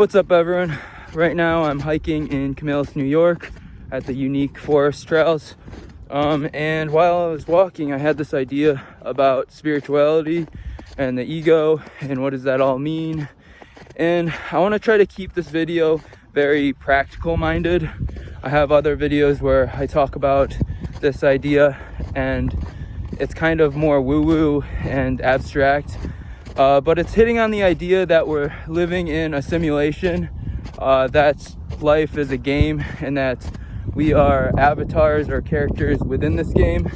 What's up, everyone? Right now I'm hiking in Camillus, New York at the unique forest trails. And while I was walking, I had this idea about spirituality and the ego and what does that all mean. And I want to try to keep this video very practical minded. I have other videos where I talk about this idea and it's kind of more woo-woo and abstract. But it's hitting on the idea that we're living in a simulation, that life is a game, and that we are avatars or characters within this game.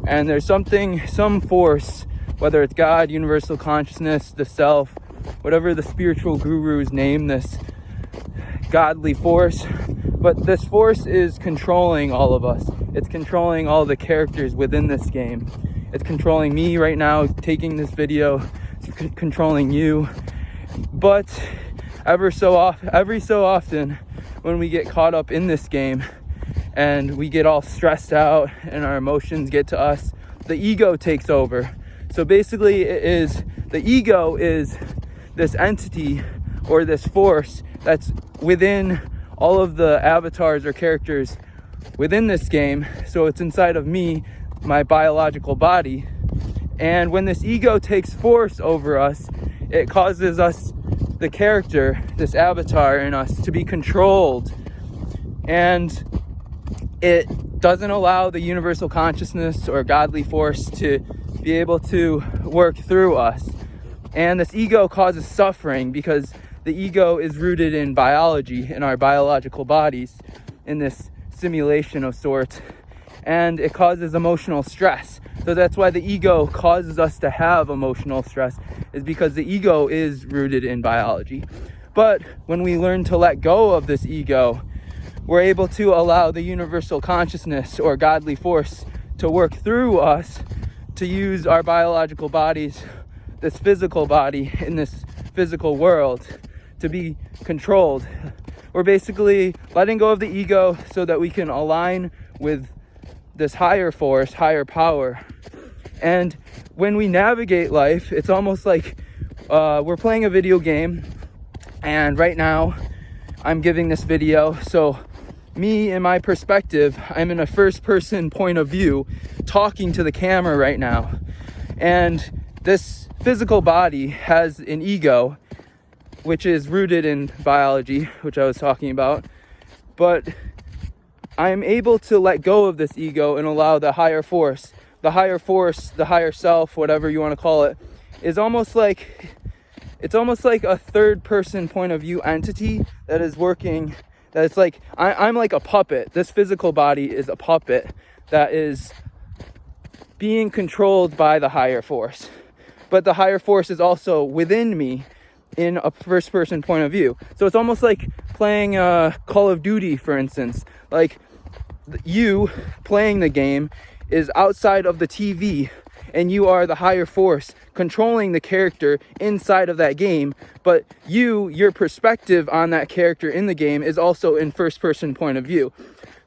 And there's some force, whether it's God, universal consciousness, the self, whatever the spiritual gurus name this godly force. But this force is controlling all of us. It's controlling all the characters within this game. It's controlling me right now, taking this video. Controlling you. But every so often when we get caught up in this game and we get all stressed out and our emotions get to us, the ego takes over. So basically the ego is this entity or this force that's within all of the avatars or characters within this game. So it's inside of me, my biological body. And when this ego takes force over us, it causes us, the character, this avatar in us, to be controlled. And it doesn't allow the universal consciousness or godly force to be able to work through us. And this ego causes suffering because the ego is rooted in biology, in our biological bodies, in this simulation of sorts. And it causes emotional stress. So that's why the ego causes us to have emotional stress, is because the ego is rooted in biology. But when we learn to let go of this ego, we're able to allow the universal consciousness or godly force to work through us, to use our biological bodies, this physical body in this physical world, to be controlled. We're basically letting go of the ego so that we can align with this higher force, higher power. And when we navigate life, it's almost like we're playing a video game. And right now I'm giving this video, so me and my perspective, I'm in a first person point of view talking to the camera right now. And this physical body has an ego, which is rooted in biology, which I was talking about. But I'm able to let go of this ego and allow the higher force, the higher self, whatever you want to call it, is almost like, it's almost like a third person point of view entity that is working, that it's like, I'm like a puppet. This physical body is a puppet that is being controlled by the higher force. But the higher force is also within me in a first person point of view. So it's almost like playing Call of Duty, for instance. Like, you playing the game is outside of the TV and you are the higher force controlling the character inside of that game, but your perspective on that character in the game is also in first person point of view.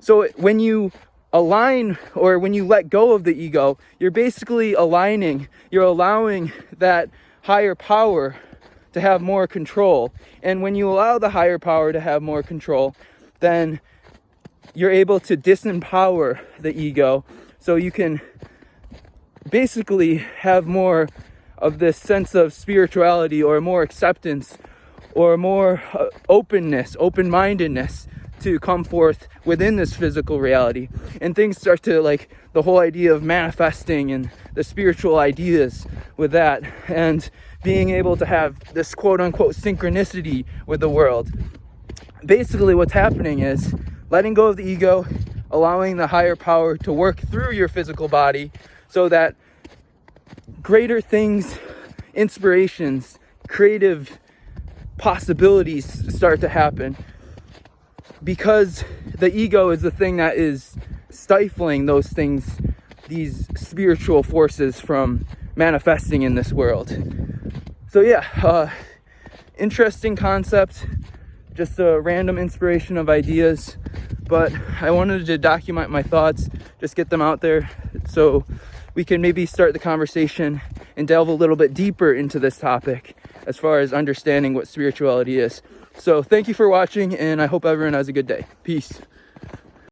So when you align, or when you let go of the ego, you're basically aligning, you're allowing that higher power to have more control. And when you allow the higher power to have more control, then you're able to disempower the ego, so you can basically have more of this sense of spirituality, or more acceptance, or more openness, open-mindedness to come forth within this physical reality. And things start to, like, the whole idea of manifesting and the spiritual ideas with that, and being able to have this quote-unquote synchronicity with the world. Basically what's happening is letting go of the ego, allowing the higher power to work through your physical body so that greater things, inspirations, creative possibilities start to happen. Because the ego is the thing that is stifling those things, these spiritual forces, from manifesting in this world. So yeah, interesting concept, just a random inspiration of ideas. But I wanted to document my thoughts, just get them out there so we can maybe start the conversation and delve a little bit deeper into this topic. as far as understanding what spirituality is. So thank you for watching, and I hope everyone has a good day. Peace.